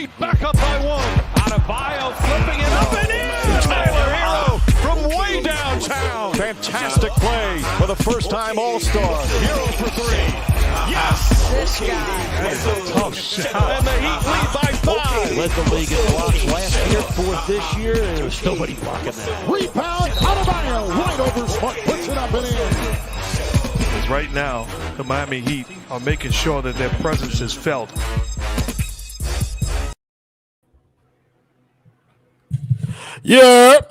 Heat back up by one. Adebayo flipping it up and in. Tyler Hero from way downtown. Fantastic play for the first-time All-Star. Hero for three. Yes! This guy. That's a tough shot. And the Heat lead by 5. Led the league in blocks last year, 4th this year, and there's nobody blocking that. Rebound, Adebayo, right over Smart, puts it up and in. Because right now, the Miami Heat are making sure that their presence is felt. Yeah.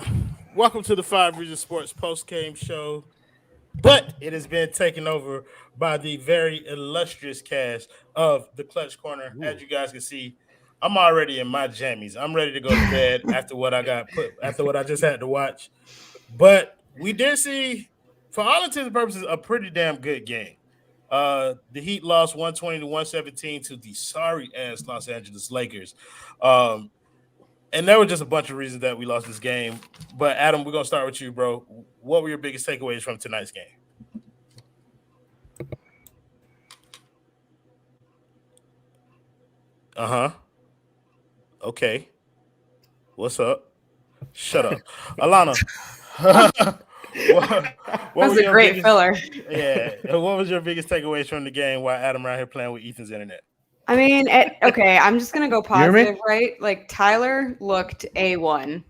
Welcome to the Five Reasons Sports post-game show. But it has been taken over by the very illustrious cast of the Clutch Corner. Ooh. As you guys can see, I'm already in my jammies. I'm ready to go to bed after what I just had to watch. But we did see, for all intents and purposes, a pretty damn good game. The Heat lost 120-117 to the sorry-ass Los Angeles Lakers. And there were just a bunch of reasons that we lost this game. But, Adam, we're going to start with you, bro. What were your biggest takeaways from tonight's game? Uh-huh. Okay. What's up? Shut up. Allana. That was a great filler. Yeah. What was your biggest takeaways from the game while Adam around here playing with Ethan's internet? I mean, okay, I'm just going to go positive, right? Like, Tyler looked A1.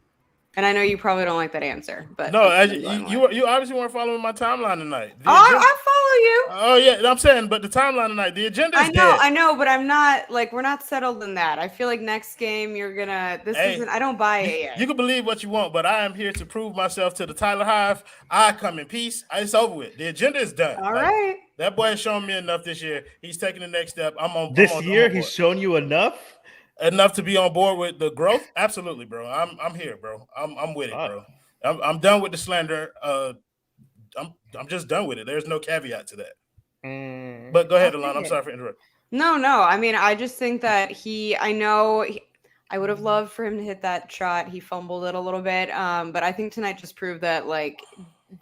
And I know you probably don't like that answer, but no, you obviously weren't following my timeline tonight. I follow you. Oh yeah, I'm saying, but the timeline tonight, the agenda is dead. I know, but I'm not like we're not settled in that. I feel like next game you're gonna. I don't buy it yet. You can believe what you want, but I am here to prove myself to the Tyler Hive. I come in peace. It's over with. The agenda is done. All right. That boy has shown me enough this year. He's taking the next step. He's shown you enough. Enough to be on board with the growth? Absolutely, bro. I'm here, bro. I'm with it, bro. I'm done with the slander. I'm just done with it. There's no caveat to that. But go ahead, Allana. I'm sorry for interrupting. No. I mean, I just think that I would have loved for him to hit that shot. He fumbled it a little bit. But I think tonight just proved that like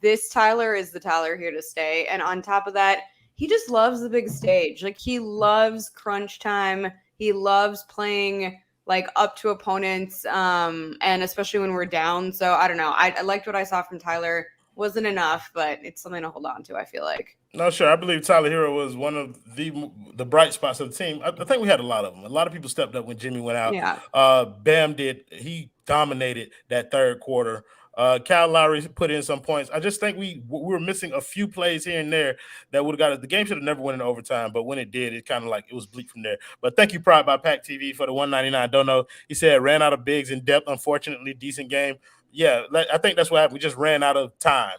this Tyler is the Tyler here to stay. And on top of that, he just loves the big stage. Like he loves crunch time. He loves playing like up to opponents, and especially when we're down. So I don't know. I liked what I saw from Tyler. Wasn't enough, but it's something to hold on to, I feel like. No, sure. I believe Tyler Hero was one of the bright spots of the team. I think we had a lot of them. A lot of people stepped up when Jimmy went out. Yeah. Bam did. He dominated that third quarter. Lowry put in some points. I just think we were missing a few plays here and there that would have got it. The game should have never went in overtime, but when it did, it kind of like it was bleak from there. But thank you, Pride by Pack TV, for the $1.99. Don't know. He said ran out of bigs in depth. Unfortunately, decent game. Yeah, I think that's what happened. We just ran out of time.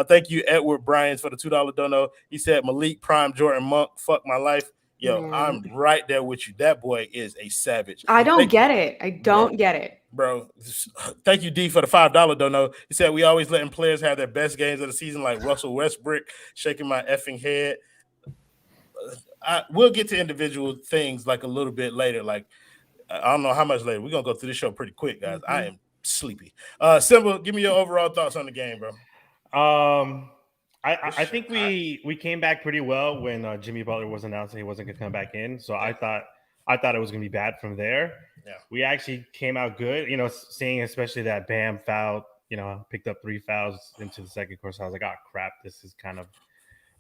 Thank you, Edward Bryans, for the $2 dono. He said Malik Prime Jordan Monk, fuck my life. Yo, I'm right there with you. That boy is a savage. I don't get it. Bro, thank you, D, for the $5 dono. He said we always letting players have their best games of the season, like Russell Westbrook, shaking my effing head. We'll get to individual things like a little bit later. Like, I don't know how much later. We're going to go through this show pretty quick, guys. I am sleepy. Simba, give me your overall thoughts on the game, bro. I think we came back pretty well when Jimmy Butler was announcing he wasn't going to come back in. So I thought it was going to be bad from there. Yeah. We actually came out good, seeing especially that Bam foul, picked up 3 fouls into the second quarter. So I was like, oh, crap, this is kind of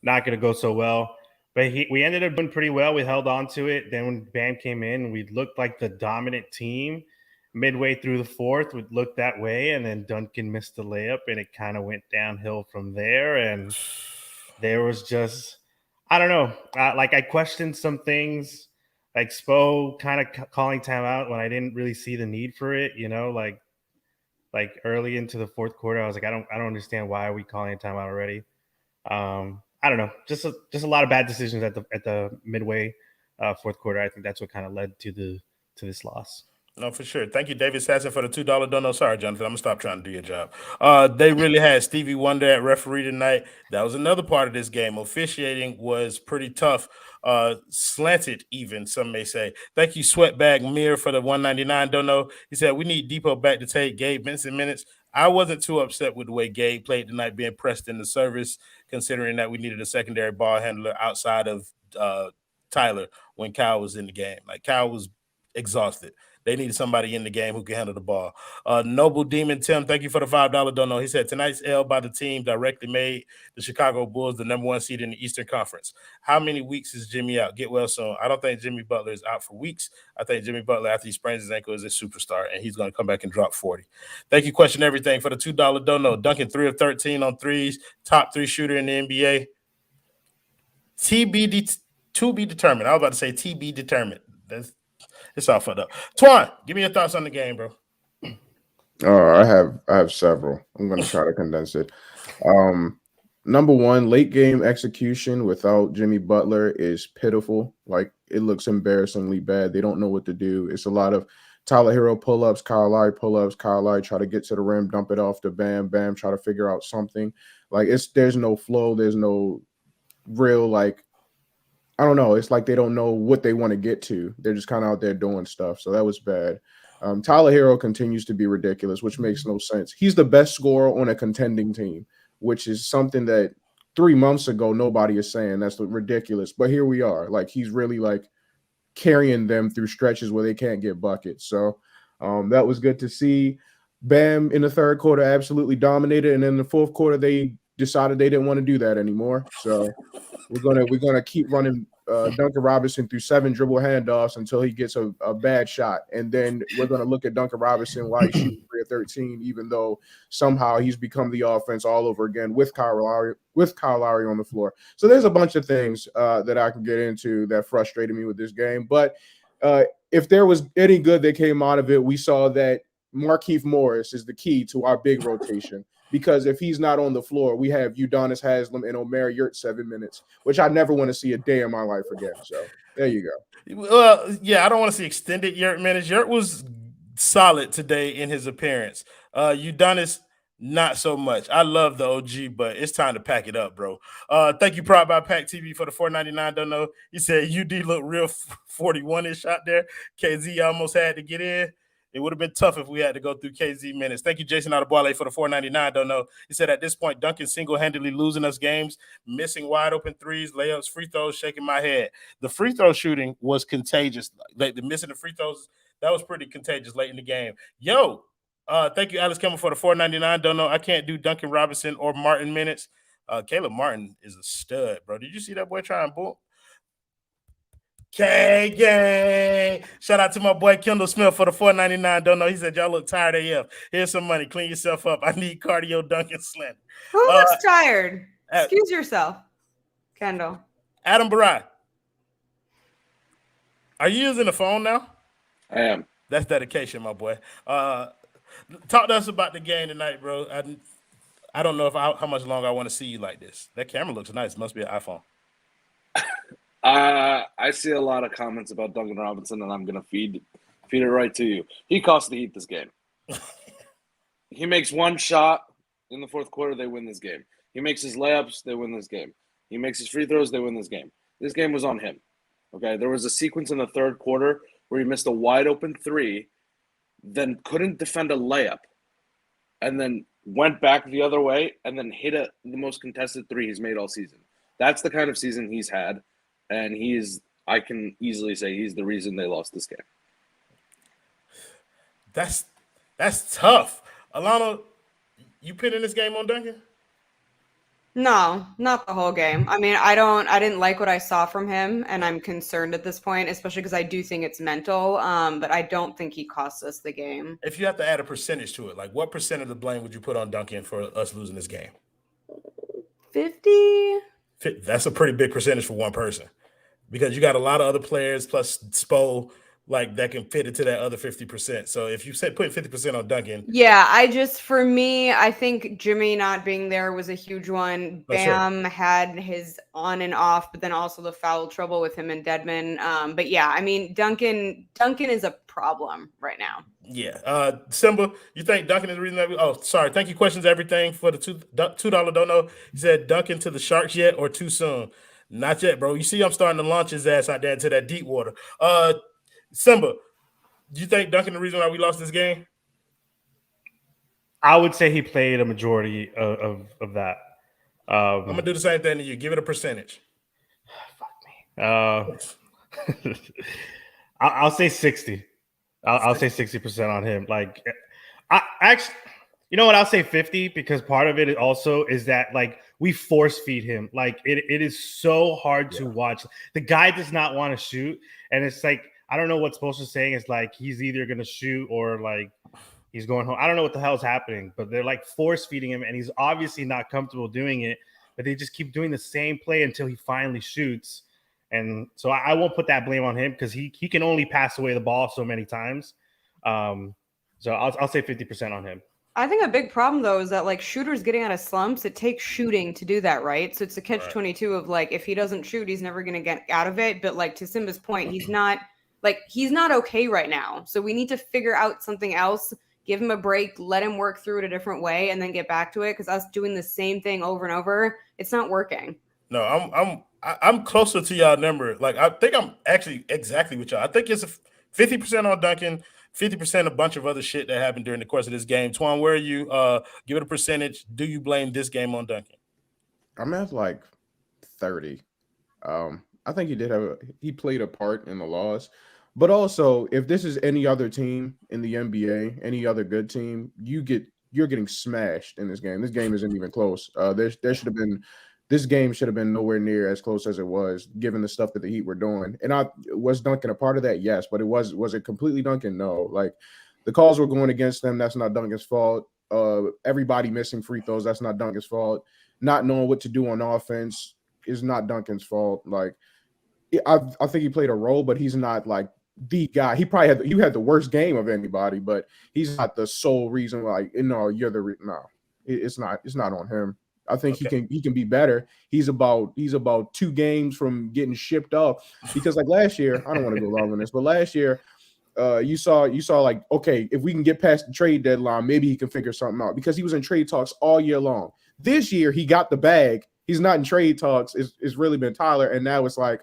not going to go so well. But we ended up doing pretty well. We held on to it. Then when Bam came in, we looked like the dominant team. Midway through the fourth, we looked that way. And then Duncan missed the layup, and it kind of went downhill from there. And there was just, I don't know. I questioned some things. Like Spo kind of calling timeout when I didn't really see the need for it, like early into the fourth quarter, I was like, I don't understand why are we calling a timeout already. I don't know, just a lot of bad decisions at the midway fourth quarter. I think that's what kind of led to this loss. No, for sure. Thank you, David Sasson, for the $2 dono. Sorry, Jonathan. I'm going to stop trying to do your job. They really had Stevie Wonder at referee tonight. That was another part of this game. Officiating was pretty tough. Slanted even, some may say. Thank you, Sweatbag Mir, for the $1.99 dono. He said, we need Depot back to take Gabe Vincent minutes. I wasn't too upset with the way Gabe played tonight, being pressed in the service, considering that we needed a secondary ball handler outside of Tyler when Kyle was in the game. Like, Kyle was exhausted. They need somebody in the game who can handle the ball. Noble Demon Tim, thank you for the $5 dono. He said, tonight's L by the team directly made the Chicago Bulls the number 1 seed in the Eastern Conference. How many weeks is Jimmy out? Get well soon. I don't think Jimmy Butler is out for weeks. I think Jimmy Butler, after he sprains his ankle, is a superstar, and he's going to come back and drop 40. Thank you, Question Everything, for the $2 dono. Duncan 3 of 13 on threes, top 3 shooter in the NBA. To be determined. I was about to say TB determined. It's all fucked up. Twan, give me your thoughts on the game, bro. I have several. I'm going to try to condense it. Number one, late game execution without Jimmy Butler is pitiful. Like, it looks embarrassingly bad. They don't know what to do. It's a lot of Tyler Hero pull-ups, Kyle Lowry pull-ups, Kyle Lowry try to get to the rim, dump it off to Bam, Bam try to figure out something. Like, there's no flow. There's no real, like, I don't know. It's like they don't know what they want to get to. They're just kind of out there doing stuff. So that was bad. Tyler Hero continues to be ridiculous, which makes no sense. He's the best scorer on a contending team, which is something that 3 months ago nobody is saying. That's ridiculous. But here we are. Like, he's really like carrying them through stretches where they can't get buckets. So that was good to see. Bam in the third quarter absolutely dominated, and in the fourth quarter they decided they didn't want to do that anymore. So we're gonna keep running Duncan Robinson through 7 dribble handoffs until he gets a bad shot, and then we're gonna look at Duncan Robinson while he's shooting 3 of 13, even though somehow he's become the offense all over again with Kyle Lowry on the floor. So there's a bunch of things that I can get into that frustrated me with this game. But if there was any good that came out of it, we saw that Markieff Morris is the key to our big rotation. Because if he's not on the floor, we have Udonis Haslem and Omer Yurt 7 minutes, which I never want to see a day in my life again. So there you go. Yeah, I don't want to see extended Yurt minutes. Yurt was solid today in his appearance. Udonis, not so much. I love the OG, but it's time to pack it up, bro. Thank you, Pride by Pack TV, for the $4.99. Don't know. He said UD looked real 41-ish out there. KZ almost had to get in. It would have been tough if we had to go through KZ minutes. Thank you, Jason Adeboale, for the $4.99. Don't know. He said at this point, Duncan single-handedly losing us games, missing wide-open threes, layups, free throws, shaking my head. The free throw shooting was contagious. Like, the missing the free throws, that was pretty contagious late in the game. Yo, thank you, Alex Kimmel, for the $4.99. Don't know. I can't do Duncan Robinson or Martin minutes. Caleb Martin is a stud, bro. Did you see that boy try and boom? K-gang. Shout out to my boy Kendall Smith for the $4.99. Don't know. He said, y'all look tired AF. Here's some money. Clean yourself up. I need cardio Duncan Slender. Who looks tired? Excuse yourself, Kendall. Adam Barai. Are you using the phone now? I am. That's dedication, my boy. Talk to us about the game tonight, bro. I don't know how much longer I want to see you like this. That camera looks nice. Must be an iPhone. I see a lot of comments about Duncan Robinson, and I'm going to feed it right to you. He cost the Heat this game. He makes one shot in the fourth quarter, they win this game. He makes his layups, they win this game. He makes his free throws, they win this game. This game was on him. Okay, there was a sequence in the third quarter where he missed a wide-open three, then couldn't defend a layup, and then went back the other way, and then hit the most contested three he's made all season. That's the kind of season he's had. And I can easily say he's the reason they lost this game. That's tough. Allana, you pinning this game on Duncan? No, not the whole game. I mean, I didn't like what I saw from him, and I'm concerned at this point, especially because I do think it's mental. But I don't think he cost us the game. If you have to add a percentage to it, like what percent of the blame would you put on Duncan for us losing this game? 50? That's a pretty big percentage for one person, because you got a lot of other players plus Spo that can fit into that other 50%. So if you said put 50% on Duncan. Yeah, for me, I think Jimmy not being there was a huge one. Bam had his on and off, but then also the foul trouble with him and Dedmon. But yeah, I mean, Duncan is a problem right now. Yeah. Simba, you think Duncan is the reason that thank you, Questions Everything, for the $2 don't know. He said Duncan to the Sharks yet or too soon? Not yet, bro. You see I'm starting to launch his ass out there into that deep water. Simba, do you think Duncan the reason why we lost this game? I would say he played a majority of that. I'm going to do the same thing to you. Give it a percentage. Fuck me. I'll say 60. I'll say 60% on him. Like, I actually, you know what? I'll say 50 because part of it also is that like we force feed him. Like it is so hard to watch. The guy does not want to shoot, and it's like I don't know what Spoelstra's saying. It's like he's either gonna shoot or like he's going home. I don't know what the hell is happening, but they're like force feeding him, and he's obviously not comfortable doing it. But they just keep doing the same play until he finally shoots. And so I won't put that blame on him because he can only pass away the ball so many times. So I'll say 50% on him. I think a big problem though is that like shooters getting out of slumps, it takes shooting to do that, right? So it's a catch-22 of like if he doesn't shoot, he's never gonna get out of it. But like to Simba's point, he's not okay right now. So we need to figure out something else, give him a break, let him work through it a different way, and then get back to it. Because us doing the same thing over and over, it's not working. No, I'm closer to y'all number. Like I think I'm actually exactly with y'all. I think it's 50% on Duncan, 50% a bunch of other shit that happened during the course of this game. Twan, where are you? Give it a percentage. Do you blame this game on Duncan? I'm at like 30. I think he played a part in the loss. But also, if this is any other team in the NBA, any other good team, you're getting smashed in this game. This game isn't even close. This game should have been nowhere near as close as it was, given the stuff that the Heat were doing. And was Duncan a part of that? Yes, but was it completely Duncan? No. Like the calls were going against them. That's not Duncan's fault. Everybody missing free throws. That's not Duncan's fault. Not knowing what to do on offense is not Duncan's fault. Like I think he played a role, but he's not like the guy. He had the worst game of anybody, but he's not the sole reason. Like no, it's not on him. I think he can be better. He's about 2 games from getting shipped off because like last year, I don't want to go long on this, but last year, you saw like, okay, if we can get past the trade deadline, maybe he can figure something out because he was in trade talks all year long. This year, he got the bag. He's not in trade talks. It's really been Tyler, and now it's like,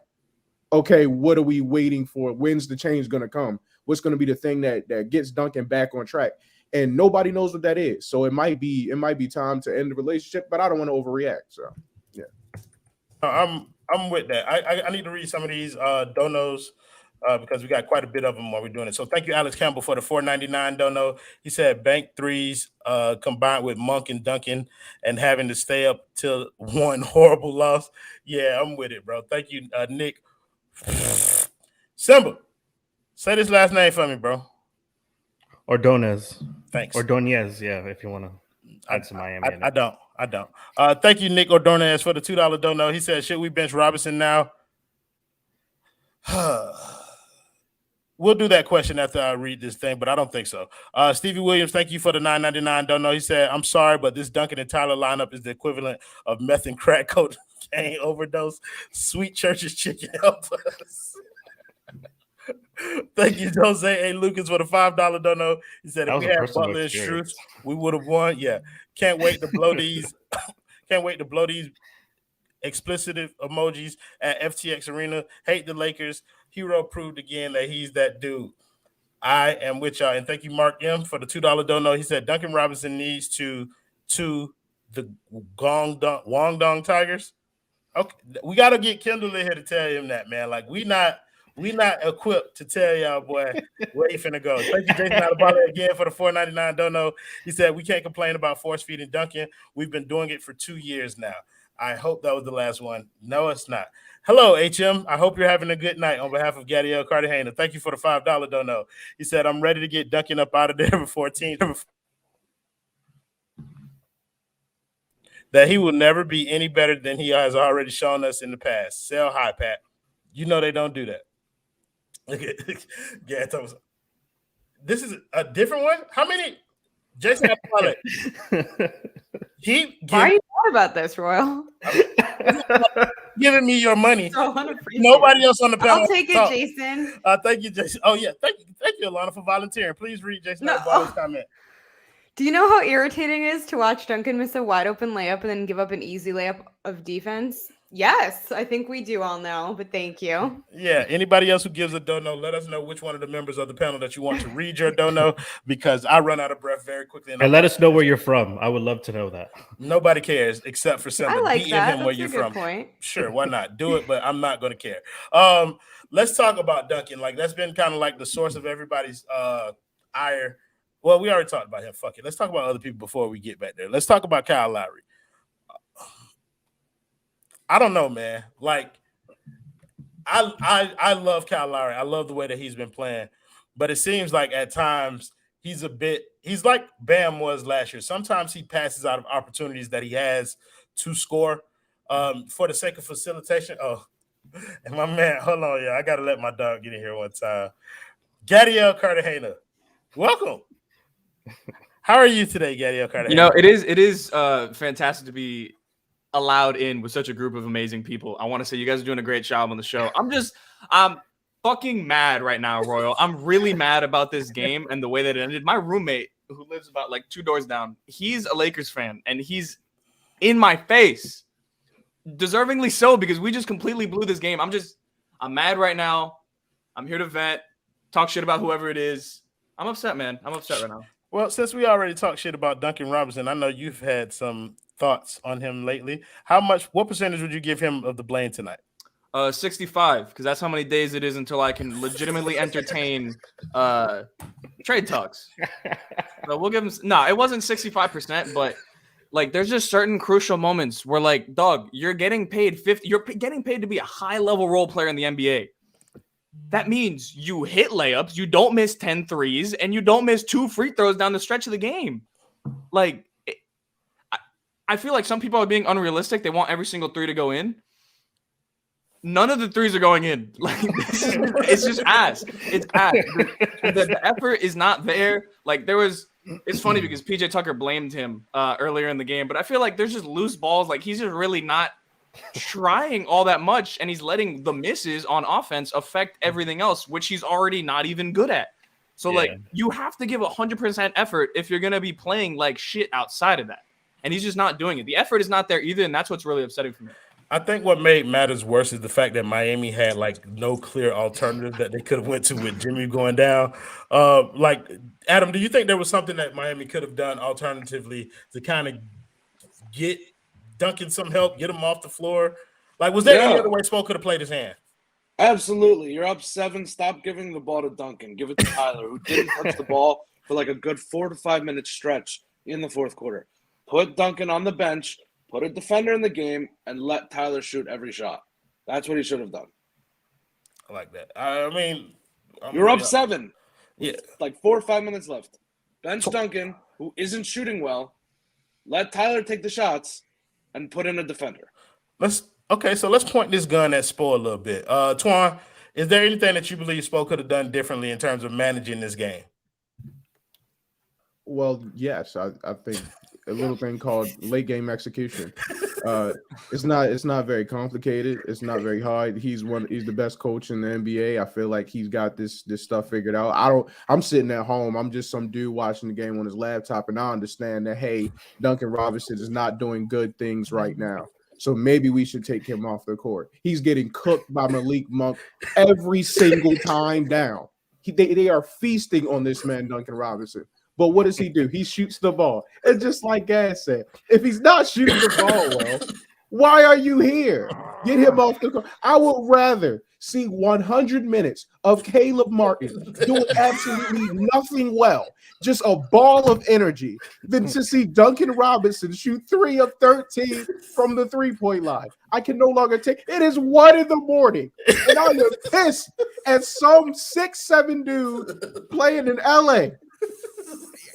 okay, what are we waiting for? When's the change going to come? What's going to be the thing that gets Duncan back on track? And nobody knows what that is. So it might be time to end the relationship, but I don't want to overreact. So yeah. I'm with that. I need to read some of these donos because we got quite a bit of them while we're doing it. So thank you, Alex Campbell, for the $4.99 dono. He said bank threes combined with Monk and Duncan and having to stay up till one horrible loss. Yeah, I'm with it, bro. Thank you, Nick. Simba, say this last name for me, bro. Ordonez. Thanks. Ordonez, yeah, if you want to add some Miami. I don't. Thank you, Nick Ordonez, for the $2 dono. He said, should we bench Robinson now? We'll do that question after I read this thing, but I don't think so. Stevie Williams, thank you for the $9.99 dono. He said, I'm sorry, but this Duncan and Tyler lineup is the equivalent of meth and crack cocaine overdose. Sweet Church's chicken help us. Thank you, Jose A. Lucas, for the $5 dono. He said, if we had Butler and Strus, we would have won. Yeah. Can't wait to blow these. Can't wait to blow these explicit emojis at FTX Arena. Hate the Lakers. Hero proved again that he's that dude. I am with y'all. And thank you, Mark M, for the $2 dono. He said, Duncan Robinson needs to the Guangdong Tigers. Okay, we got to get Kendall in here to tell him that, man. Like, we not equipped to tell y'all, boy, where you finna go. Thank you, Jason Adebale, again for the $4.99 dono. He said, we can't complain about force feeding Duncan. We've been doing it for 2 years now. I hope that was the last one. No, it's not. Hello, HM. I hope you're having a good night on behalf of Gadiel Cartagena. Thank you for the $5 dono. He said, I'm ready to get Duncan up out of there before team. That he will never be any better than he has already shown us in the past. Sell high, Pat. You know they don't do that. Okay. Yeah, this is a different one. How many? Jason, why are you mad about this, Royal? Giving me your money. Nobody else on the panel. I'll take it, Jason. Thank you, Jason. Oh yeah, thank you, Allana, for volunteering. Please read Jason Adebale's comment. Do you know how irritating it is to watch Duncan miss a wide open layup and then give up an easy layup of defense? Yes, I think we do all know, but thank you. Yeah, anybody else who gives a dono, let us know which one of the members of the panel that you want to read your dono, because I run out of breath very quickly. And let us know where you're from. I would love to know that. Nobody cares except for Simba. I like that. Him where That's you're a good from. Point. Sure, why not? Do it, but I'm not going to care. let's talk about Duncan. Like that's been kind of like the source of everybody's ire. Well, we already talked about him. Fuck it. Let's talk about other people before we get back there. Let's talk about Kyle Lowry. I don't know, man. Like, I love Kyle Lowry. I love the way that he's been playing, but it seems like at times he's like Bam was last year. Sometimes he passes out of opportunities that he has to score for the sake of facilitation. Oh, and my man, hold on, I got to let my dog get in here one time. Gadiel Cartagena, welcome. How are you today, Gadiel Cartagena? You know, it is fantastic to be allowed in with such a group of amazing people. I want to say you guys are doing a great job on the show. I'm fucking mad right now, Royal. I'm really mad about this game and the way that it ended. My roommate, who lives about like 2 doors down, he's a Lakers fan, and he's in my face. Deservingly so, because we just completely blew this game. I'm mad right now. I'm here to vent, talk shit about whoever it is. I'm upset, man. I'm upset right now. Well, since we already talked shit about Duncan Robinson, I know you've had some thoughts on him lately. What percentage would you give him of the blame tonight? 65, because that's how many days it is until I can legitimately entertain trade talks. So we'll give him. No, it wasn't 65%, but like there's just certain crucial moments where, like, dog, you're getting paid 50. You're getting paid to be a high-level role player in the NBA. That means you hit layups, you don't miss 10 threes, and you don't miss 2 free throws down the stretch of the game. Like, I feel like some people are being unrealistic. They want every single 3 to go in. None of the 3s are going in. Like, it's just ass. It's ass. The effort is not there. Like, it's funny because PJ Tucker blamed him earlier in the game, but I feel like there's just loose balls. Like, he's just really not trying all that much, and he's letting the misses on offense affect everything else, which he's already not even good at. So, like, you have to give 100% effort if you're going to be playing like shit outside of that. And he's just not doing it. The effort is not there either, and that's what's really upsetting for me. I think what made matters worse is the fact that Miami had like no clear alternative that they could have went to with Jimmy going down. Like, Adam, do you think there was something that Miami could have done alternatively to kind of get Duncan some help, get him off the floor? Like, was there any other way Spo could have played his hand? Absolutely. You're up 7. Stop giving the ball to Duncan. Give it to Tyler, who didn't touch the ball for like a good 4 to 5 minute stretch in the fourth quarter. Put Duncan on the bench, put a defender in the game, and let Tyler shoot every shot. That's what he should have done. I like that. I mean, you're up 7. Yeah. Like 4 or 5 minutes left. Bench Duncan, who isn't shooting well. Let Tyler take the shots and put in a defender. So let's point this gun at Spo a little bit. Twan, is there anything that you believe Spo could have done differently in terms of managing this game? Well, yes, I think a little thing called late game execution. It's not very complicated. It's not very hard. He's the best coach in the NBA. I feel like he's got this stuff figured out. I'm sitting at home. I'm just some dude watching the game on his laptop, and I understand that, hey, Duncan Robinson is not doing good things right now. So maybe we should take him off the court. He's getting cooked by Malik Monk every single time down. They are feasting on this man, Duncan Robinson. But what does he do? He shoots the ball. And just like Gaz said, if he's not shooting the ball well, why are you here? Get him off the court. I would rather see 100 minutes of Caleb Martin doing absolutely nothing well, just a ball of energy, than to see Duncan Robinson shoot 3 of 13 from the 3-point line. I can no longer take it. Is 1 in the morning, and I am pissed at some 6'7" dude playing in LA.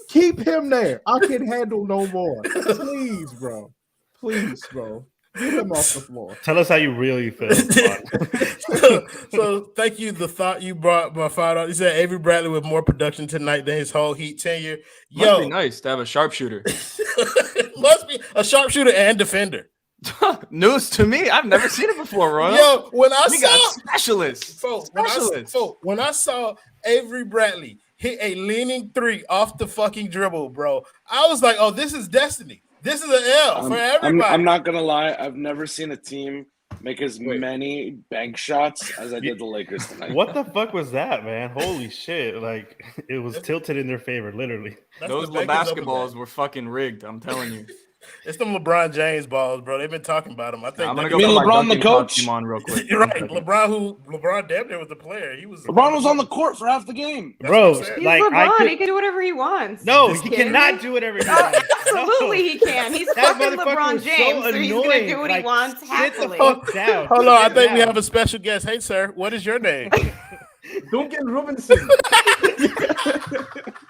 Keep him there. I can handle no more. Please, bro. Please, bro. Get him off the floor. Tell us how you really feel. So thank you. The thought you brought my father. He said Avery Bradley with more production tonight than his whole Heat tenure. Must be nice to have a sharpshooter. Must be a sharpshooter and defender. News to me. I've never seen it before, Roy. Yo, when I we saw got specialists. When I saw Avery Bradley hit a leaning 3 off the fucking dribble, bro, I was like, oh, this is destiny. This is an L for everybody. I'm not going to lie. I've never seen a team make as many bank shots as I did the Lakers tonight. What the fuck was that, man? Holy shit. Like, it was tilted in their favor, literally. Those basketballs were fucking rigged, I'm telling you. It's them LeBron James balls, bro. They've been talking about him. I think I'm gonna they- go You mean put my LeBron the Duncan coach? costume on real quick. You're right. LeBron damn near was the player. He was. LeBron was on the court for half the game. That's what I'm Bro, saying. He's like LeBron. He can do whatever he wants. no, Just he kidding cannot me? do whatever he wants. Absolutely, he can. He's That fucking motherfucker LeBron was so James, so he's gonna annoying. do what he Like, wants sit happily. the fuck down. Hold on, I Sit think we down. have a special guest. Hey, sir, what is your name? Duncan Robinson.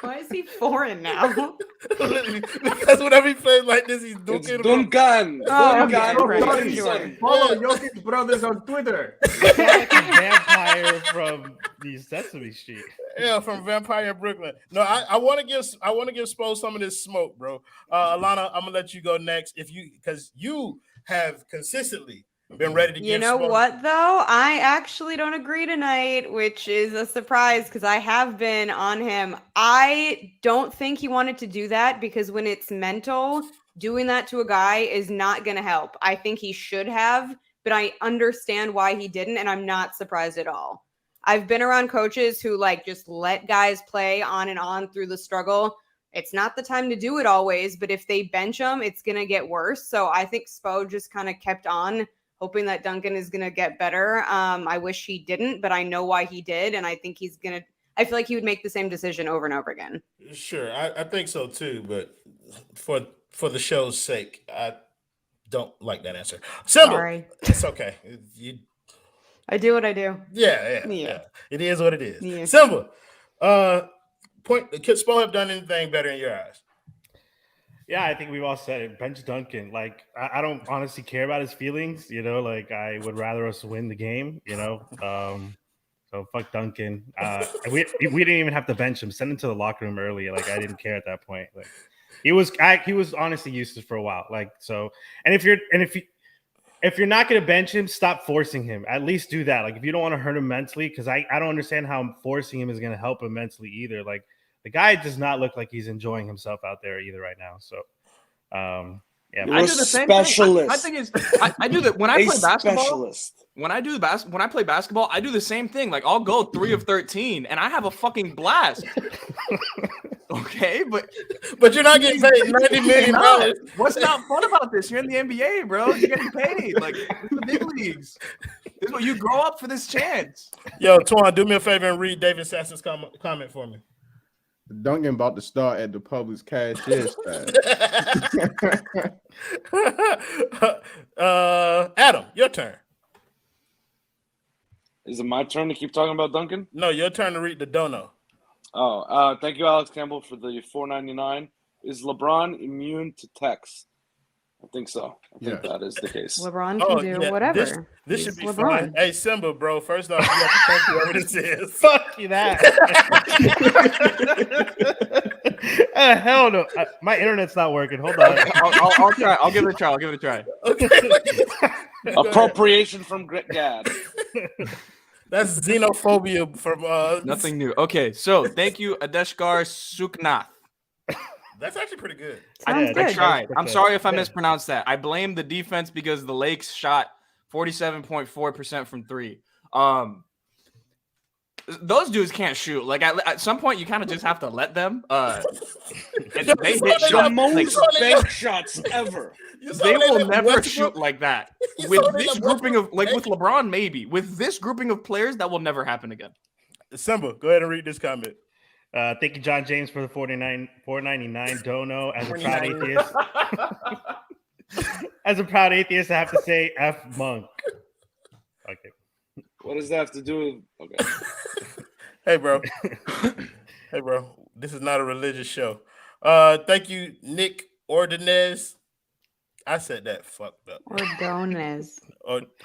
Why is he foreign now? Because whenever he plays like this, he's It's Duncan. Duncan. Oh, okay, Duncan right, Robinson. Follow Jokic Brothers on Twitter. Like a vampire from the Sesame Street. Yeah, from Vampire in Brooklyn. No, I want to give Spo some of this smoke, bro. Allana, I'm gonna let you go next because you have consistently been ready to give. You know smoke. what, though? I actually don't agree tonight, which is a surprise because I have been on him. I don't think he wanted to do that because when it's mental, doing that to a guy is not going to help. I think he should have, but I understand why he didn't, and I'm not surprised at all. I've been around coaches who just let guys play on and on through the struggle. It's not the time to do it always, but if they bench him, it's going to get worse. So I think Spo just kind of kept on, hoping that Duncan is going to get better. I wish he didn't, but I know why he did. And I think I feel like he would make the same decision over and over again. Sure, I think so too. But for the show's sake, I don't like that answer. Simba, Sorry. it's okay. I do what I do. Yeah. It is what it is. Yeah. Simba, could Spo have done anything better in your eyes? Yeah, I think we've all said it. Bench Duncan. Like, I don't honestly care about his feelings. Like I would rather us win the game. So fuck Duncan. We didn't even have to bench him. Send him to the locker room early. Like I didn't care at that point. Like he was honestly useless for a while. Like so, and if you're not gonna bench him, stop forcing him. At least do that. Like if you don't want to hurt him mentally, because I don't understand how forcing him is gonna help him mentally either. Like the guy does not look like he's enjoying himself out there either right now. So, yeah, You're I a do the same thing. specialist. My thing is, I do that when I A play basketball. specialist. When I play basketball, I do the same thing. Like I'll go 3 of 13, and I have a fucking blast. Okay, but you're not getting paid $90 million. What's not fun about this? You're in the NBA, bro. You're getting paid. Like it's the big leagues. This is what you grow up for this chance. Yo, Twan, do me a favor and read David Sasson's comment for me. Duncan about to start at the Publix cashier stand. Adam, your turn. Is it my turn to keep talking about Duncan? No, your turn to read the dono. Oh, thank you, Alex Campbell, for the $4.99. Is LeBron immune to texts? I think so. I think that is the case. LeBron can do whatever. This should be LeBron. fun. Hey, Simba, bro. First off, you have to thank whoever this is. fuck you that. Hell no. My internet's not working. Hold on. I'll try. I'll give it a try. Okay. Appropriation from Gad. That's xenophobia from Nothing new. Okay, so thank you, Adeshkar Suknath. That's actually pretty good. Sounds I good. tried. I'm sorry if I mispronounced that. I blame the defense because the Lakes shot 47.4% from 3. Those dudes can't shoot. Like at some point, you kind of just have to let them. They hit shots, Most bank shots ever. They will never shoot like that. With this grouping of with LeBron, maybe. With this grouping of players, that will never happen again. Simba, go ahead and read this comment. Thank you, John James, for the $4.99 dono. As a proud atheist, I have to say F Monk. Okay. What does that have to do with? Okay. Hey, bro. This is not a religious show. Thank you, Nick Ordonez. I said that fucked up. Ordonez.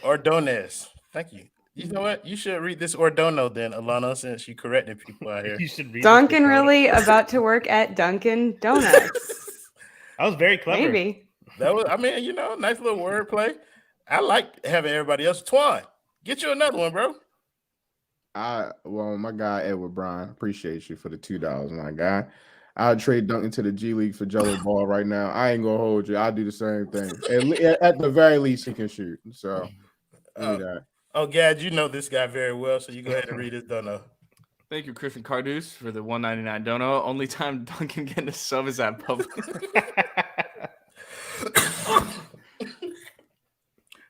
Ordonez. Thank you. You know what? You should read this Ordono then, Allana, since you corrected people out here. You should read Duncan really about to work at Dunkin' Donuts. That was very clever. Maybe. That was, nice little wordplay. I like having everybody else. Twan, get you another one, bro. My guy Edward Bryan, appreciate you for the $2, my guy. I'll trade Duncan to the G League for Jello Ball right now. I ain't gonna hold you. I'll do the same thing. At the very least, he can shoot. So, do that. Oh, Gad, you know this guy very well, so you go ahead and read his dono. Thank you, Griffin Cardus, for the $1.99 dono. Only time Duncan getting a sub is at Publix.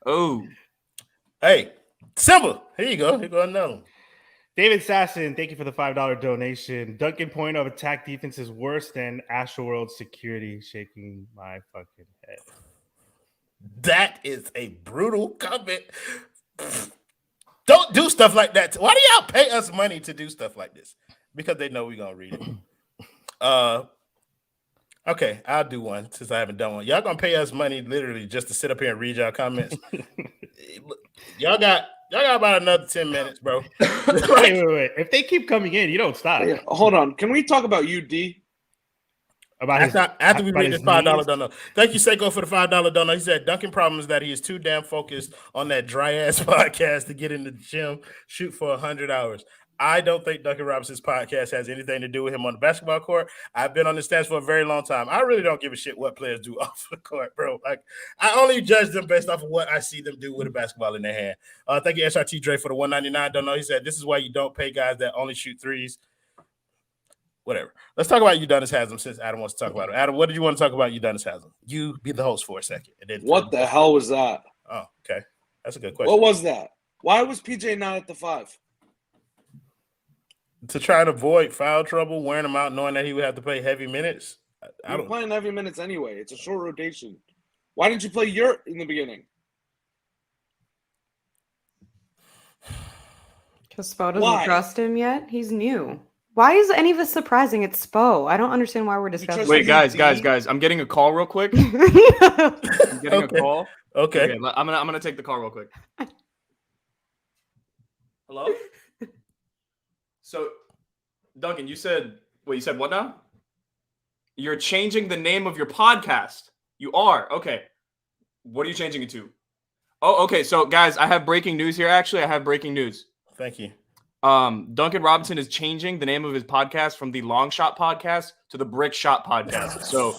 Oh, Hey, Simba. Here you go. Here go another one. David Sasson, thank you for the $5 donation. Duncan point of attack defense is worse than Astroworld security. Shaking my fucking head. That is a brutal comment. Don't do stuff like that. Why do y'all pay us money to do stuff like this? Because they know we're gonna read it. Okay, I'll do one since I haven't done one. Y'all gonna pay us money literally just to sit up here and read y'all comments. y'all got about another 10 minutes, bro. wait. If they keep coming in, you don't stop. Hey, hold on. Can we talk about UD? After we read this $5 donut. Thank you, Seiko, for the $5 donut. He said Duncan problems that he is too damn focused on that dry ass podcast to get in the gym, shoot for 100 hours. I don't think Duncan Robinson's podcast has anything to do with him on the basketball court. I've been on the stance for a very long time. I really don't give a shit what players do off the court, bro. Like, I only judge them based off of what I see them do with a basketball in their hand. Thank you, SRT Dre, for the $199 donut. He said this is why you don't pay guys that only shoot threes. Whatever. Let's talk about Udonis Haslem since Adam wants to talk about it. Adam, what did you want to talk about Udonis Haslem? You be the host for a second. And then what the hell was that? Oh, okay. That's a good question. What was that? Why was PJ not at the 5? To try and avoid foul trouble, wearing him out, knowing that he would have to play heavy minutes. You're playing heavy minutes anyway. It's a short rotation. Why didn't you play Yurt in the beginning? Because Spo doesn't trust him yet. He's new. Why is any of this surprising? It's Spo. I don't understand why we're discussing. Wait, guys. I'm getting a call real quick. I'm getting a call. Okay. I'm gonna take the call real quick. Hello? So, Duncan, you said what now? You're changing the name of your podcast. You are. Okay. What are you changing it to? Oh, okay. So, guys, I have breaking news here. Actually, I have breaking news. Thank you. Duncan Robinson is changing the name of his podcast from the Long Shot Podcast to the Brick Shot Podcast. So,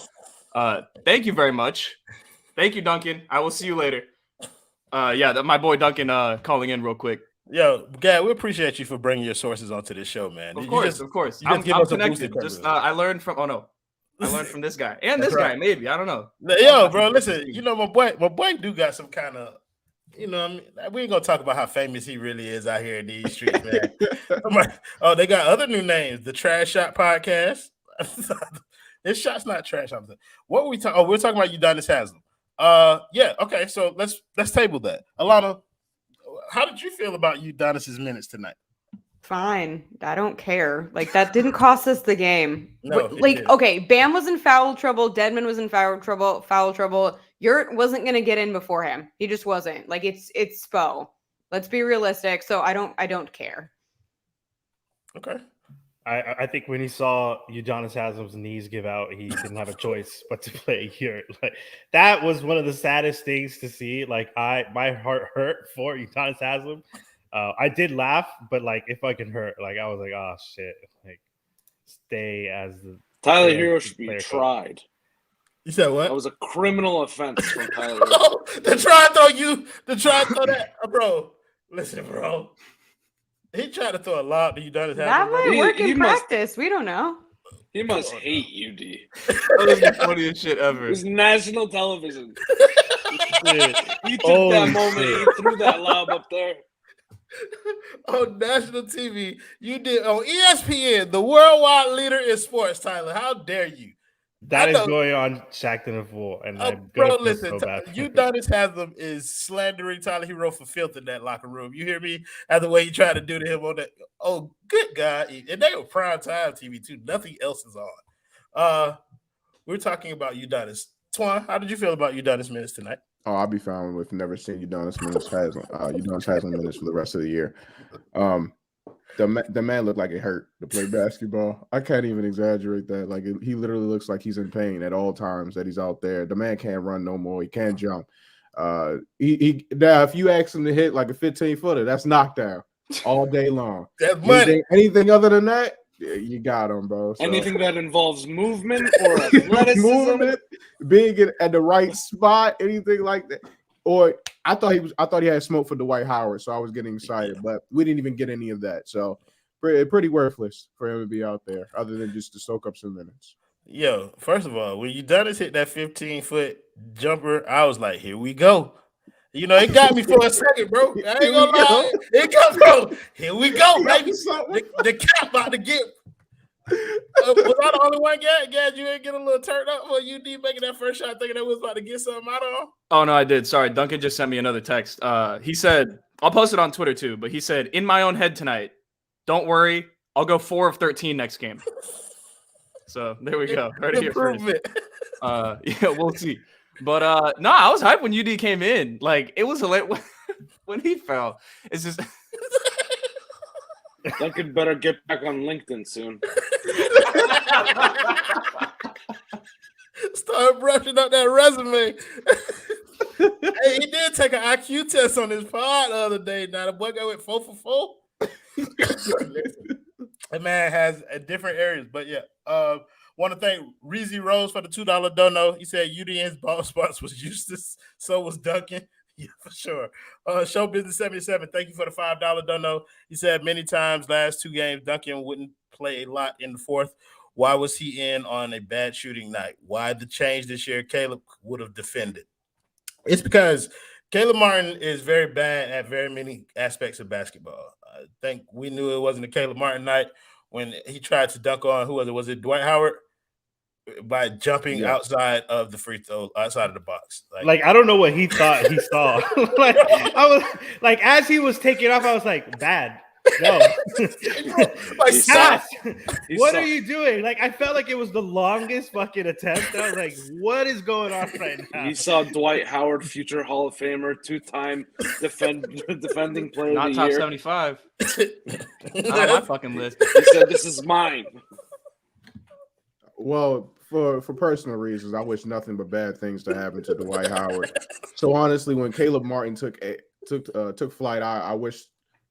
thank you very much. Thank you, Duncan. I will see you later. My boy Duncan calling in real quick. Yo, Gad, we appreciate you for bringing your sources onto this show, man. Of course. I'm connected. I learned from. I learned from this guy and this guy. Maybe I don't know. Yo, bro, listen. You know my boy do got some kind of. You know, I mean, we ain't gonna talk about how famous he really is out here in these streets, man. They got other new names. The Trash Shot Podcast. This shot's not trash. What were we talking? Oh, we're talking about Udonis Haslem. Okay. So let's table that. Allana, how did you feel about Udonis's minutes tonight? Fine. I don't care. Like, that didn't cost us the game. No, okay, Bam was in foul trouble. Deadman was in foul trouble. Yurt wasn't going to get in before him. He just wasn't. Like, it's Spo. Let's be realistic. So I don't care. Okay. I think when he saw Udonis Haslem's knees give out, he didn't have a choice but to play Yurt. Like, that was one of the saddest things to see. Like, my heart hurt for Udonis Haslem. I did laugh, but like it fucking hurt. Like, I was like, oh shit. Like, stay as the Tyler Hero should be tried. You said what? That was a criminal offense from Tyler. To try and throw that, bro. Listen, bro. He tried to throw a lob to Udonis Haslem. That might work in practice. We don't know. He must hate UD. That was the funniest shit ever. It was national television. He took that moment. He threw that lob up there. On national TV, you did on ESPN, the worldwide leader in sports. Tyler, how dare you? That is going on Shackton and Full, and I'm gonna listen. So Udonis Haslem is slandering Tyler Hero for filth in that locker room. You hear me? As the way he tried to do to him on that. Oh, good God! And they were prime time TV too. Nothing else is on. We're talking about Udonis. Twan, how did you feel about Udonis minutes tonight? Oh, I'll be fine with never seeing Udonis Haslem minutes for the rest of the year. The man looked like it hurt to play basketball. I can't even exaggerate that. Like, he literally looks like he's in pain at all times that he's out there. The man can't run no more. He can't jump. Now, if you ask him to hit like a 15-footer, that's knockdown all day long. That's money. Anything other than that, you got him, bro. So. Anything that involves movement or athleticism, being at the right spot, anything like that. Or I thought he had smoke for Dwight Howard, so I was getting excited, but we didn't even get any of that. So pretty worthless for him to be out there, other than just to soak up some minutes. Yo, first of all, when Udonis hit that 15-foot jumper, I was like, here we go. You know, it got me for a second, bro. I ain't gonna lie. It got, bro. Here we go, baby. The cap about to get. Was I the only one, Gad? You ain't get a little turned up for UD making that first shot, thinking that was about to get something out of him? Oh, no, I did. Sorry. Duncan just sent me another text. He said, I'll post it on Twitter too, but he said, in my own head tonight, don't worry. I'll go 4 of 13 next game. So there we go. Heard it here first. Yeah, we'll see. But no, I was hyped when UD came in. Like, it was hilarious when he fell. It's just Duncan better get back on LinkedIn soon. Start brushing up that resume. Hey, he did take an IQ test on his pod the other day. Now the boy got went 4 for 4. That man has different areas, but yeah. Want to thank Reezy Rose for the $2 dono. He said UDN's ball spots was useless, so was Duncan. Yeah, for sure. Show Business 77, thank you for the $5 dono. He said many times last 2 games, Duncan wouldn't play a lot in the fourth. Why was he in on a bad shooting night? Why the change this year? Caleb would have defended. It's because Caleb Martin is very bad at very many aspects of basketball. I think we knew it wasn't a Caleb Martin night when he tried to dunk on, who was it? Was it Dwight Howard? By jumping outside of the free throw, outside of the box. Like I don't know what he thought he saw. Like I was like, as he was taking off, I was like, bad. No. What are you doing? Like I felt like it was the longest fucking attempt. I was like, what is going on right now? He saw Dwight Howard, future Hall of Famer, 2-time defending player not of the top year. 75. Not on my fucking list. He said, "This is mine." Well, for personal reasons, I wish nothing but bad things to happen to Dwight Howard. So honestly, when Caleb Martin took flight, I wish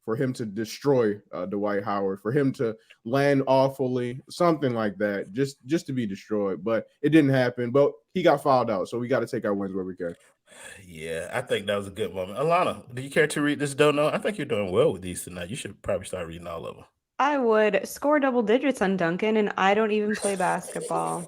for him to destroy Dwight Howard, for him to land awfully, something like that, just to be destroyed. But it didn't happen. But he got fouled out, so we got to take our wins where we can. Yeah, I think that was a good moment. Allana, do you care to read this dono? I think you're doing well with these tonight. You should probably start reading all of them. I would score double digits on Duncan, and I don't even play basketball.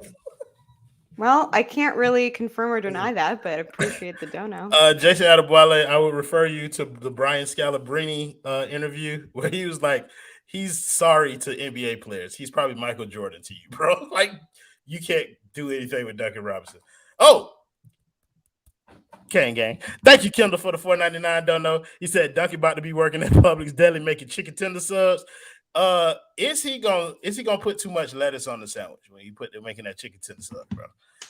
Well, I can't really confirm or deny that, but I appreciate the dono. Jason Adeboale, I would refer you to the Brian Scalabrine interview where he was like, he's sorry to NBA players. He's probably Michael Jordan to you, bro. Like, you can't do anything with Duncan Robinson. Oh, gang. Thank you, Kendall, for the $4.99 dono. He said Duncan about to be working at Publix Deli making chicken tender subs. Is he gonna put too much lettuce on the sandwich when you making that chicken tender sub, bro?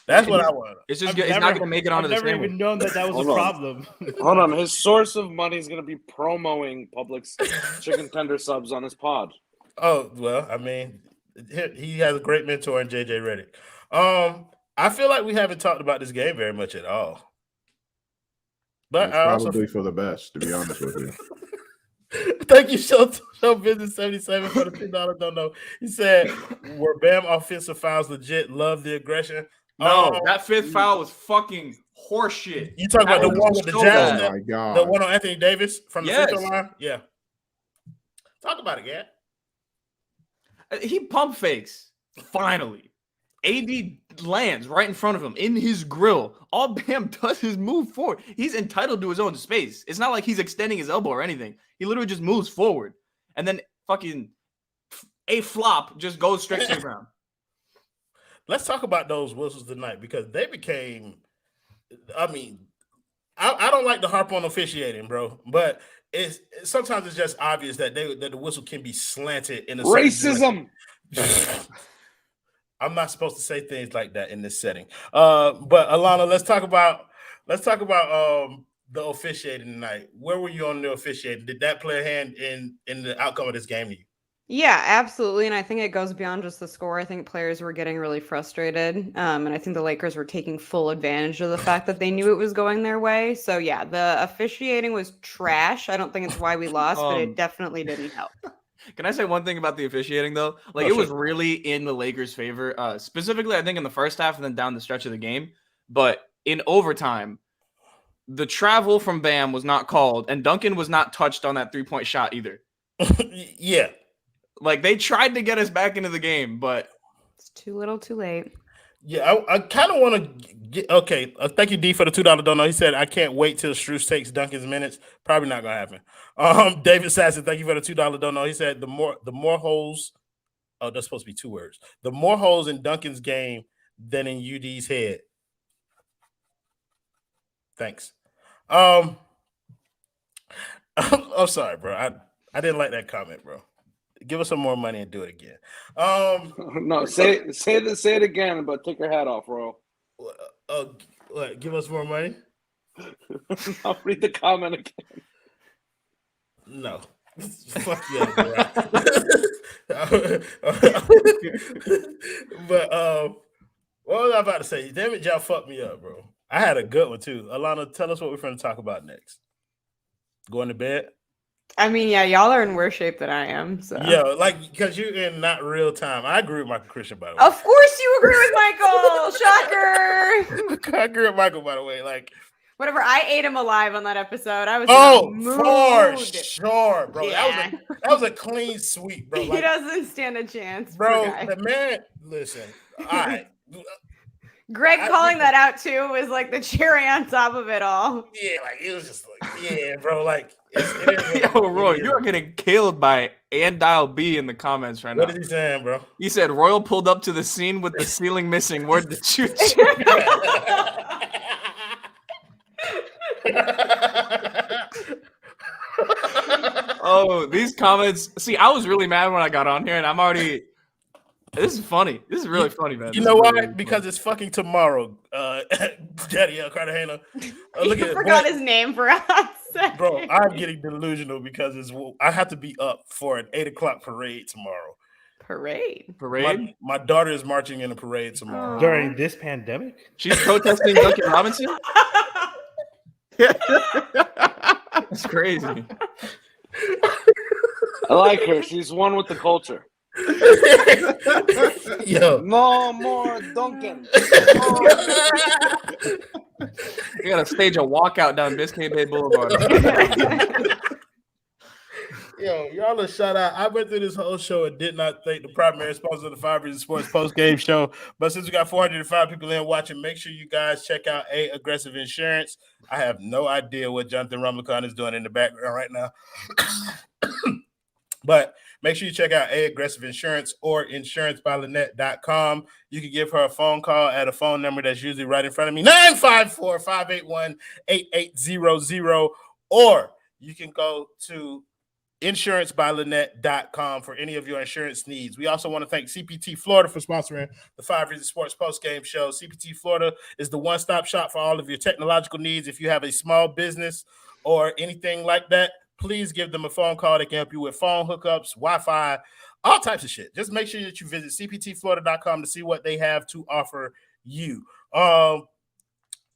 That's what I want. It's just it's not gonna make it onto the sandwich. I've never even known that was a problem. Hold on, his source of money is gonna be promoting Publix chicken tender subs on his pod. Oh well, I mean, he has a great mentor in JJ Redick. I feel like we haven't talked about this game very much at all. But it's probably for the best, to be honest with you. Thank you, Show Business 77 for the $2 dono. He said, "Were Bam offensive fouls legit? Love the aggression." No, that fifth foul was fucking horseshit. You talking about the one with the jazz? Oh my God. The one on Anthony Davis from the free throw line? Yeah. Talk about it, Gad. He pump fakes. Finally. AD lands right in front of him in his grill. All Bam does is move forward. He's entitled to his own space. It's not like he's extending his elbow or anything. He literally just moves forward. And then fucking a flop just goes straight to the ground. Let's talk about those whistles tonight because they became, I mean, I don't like to harp on officiating, bro, but sometimes it's just obvious that the whistle can be slanted in a racism. I'm not supposed to say things like that in this setting. But Allana, let's talk about the officiating tonight. Where were you on the officiating? Did that play a hand in the outcome of this game to you? Yeah, absolutely. And I think it goes beyond just the score. I think players were getting really frustrated. And I think the Lakers were taking full advantage of the fact that they knew it was going their way. So yeah, the officiating was trash. I don't think it's why we lost, but it definitely didn't help. Can I say one thing about the officiating, though? Like, it was really in the Lakers' favor. Specifically, I think in the first half and then down the stretch of the game. But in overtime, the travel from Bam was not called, and Duncan was not touched on that three-point shot either. Yeah. Like, they tried to get us back into the game, but it's too little too late. Yeah, I kind of want to get okay. Thank you, D, for the $2 donut. He said, "I can't wait till Strus takes Duncan's minutes." Probably not gonna happen. David Sasson, thank you for the $2 donut. He said, "The more holes." Oh, that's supposed to be 2 words. The more holes in Duncan's game than in UD's head. Thanks. I'm sorry, bro. I didn't like that comment, bro. Give us some more money and do it again. No, say it again, but take your hat off, Royal. What, give us more money? I'll read the comment again. No. Fuck yeah, bro. But what was I about to say? Damn it, y'all fucked me up, bro. I had a good one too. Allana, tell us what we're going to talk about next. Going to bed? I mean, yeah, y'all are in worse shape than I am. So Yeah, like because you're in not real time. I agree with Michael Christian, by the way. of course you agree with Michael. Shocker. I agree with Michael, by the way. Like whatever. I ate him alive on that episode. I was for sure, bro. Yeah. That was a clean sweep, bro. He Like, doesn't stand a chance, bro. poor guy. The man, listen. All right. Greg calling that out too was like the cherry on top of it all. Yeah, like it was just like, yeah, bro. Like, Yo, Roy, you are getting killed by Andile B in the comments right now. What is he saying, bro? He said Royal pulled up to the scene with the ceiling missing. Where'd the choo Oh, these comments. See, I was really mad when I got on here, and I'm already. This is funny. This is really funny, man. You know why? Because it's fucking tomorrow. Daddy Cartagena. Look You at forgot his name for a hot second. Bro, I'm getting delusional because I have to be up for an 8:00 parade tomorrow. Parade. My daughter is marching in a parade tomorrow. During this pandemic? She's protesting Duncan Robinson? That's crazy. I like her. She's one with the culture. Yo. No more Duncan. You gotta stage a walkout down Biscayne Bay Boulevard. Yo, y'all a shout out. I went through this whole show and did not thank the primary sponsor of the 5 Reasons Sports post game show. But since we got 405 people in watching, make sure you guys check out Aggressive Insurance. I have no idea what Jonathan Rumlicon is doing in the background right now. But make sure you check out Aggressive Insurance or insurancebyLynette.com. You can give her a phone call at a phone number that's usually right in front of me, 954-581-8800, or you can go to insurancebyLynette.com for any of your insurance needs. We also want to thank CPT Florida for sponsoring the 5 Reasons Sports post-game show. CPT Florida is the one-stop shop for all of your technological needs. If you have a small business or anything like that, please give them a phone call. They can help you with phone hookups, Wi-Fi, all types of shit. Just make sure that you visit cptflorida.com to see what they have to offer you.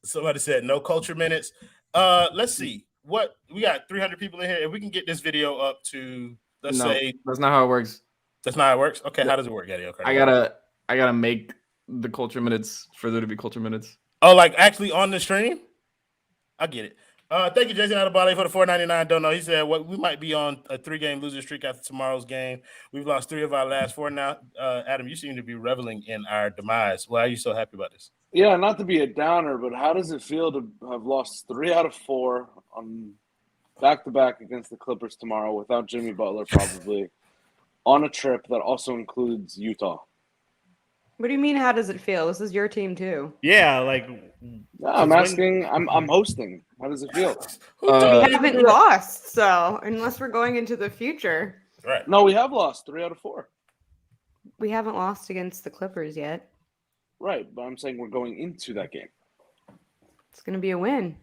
Somebody said no culture minutes. Let's see. What we got 300 people in here. If we can get this video up to say that's not how it works. That's not how it works. Okay, how does it work, Eddie? Okay. I gotta make the culture minutes for there to be culture minutes. Oh, like actually on the stream? I get it. Thank you, Jason Adebale, for the $4.99 donut. He said, we might be on a 3-game losing streak after tomorrow's game. We've lost 3 of our last 4 now. Adam, you seem to be reveling in our demise. Why are you so happy about this? Yeah, not to be a downer, but how does it feel to have lost 3 out of 4 on back-to-back against the Clippers tomorrow without Jimmy Butler probably on a trip that also includes Utah? What do you mean? How does it feel? This is your team too. Yeah, like I'm asking. I'm hosting. How does it feel? We haven't lost, so unless we're going into the future, right? No, we have lost 3 out of 4. We haven't lost against the Clippers yet. Right, but I'm saying we're going into that game. It's gonna be a win.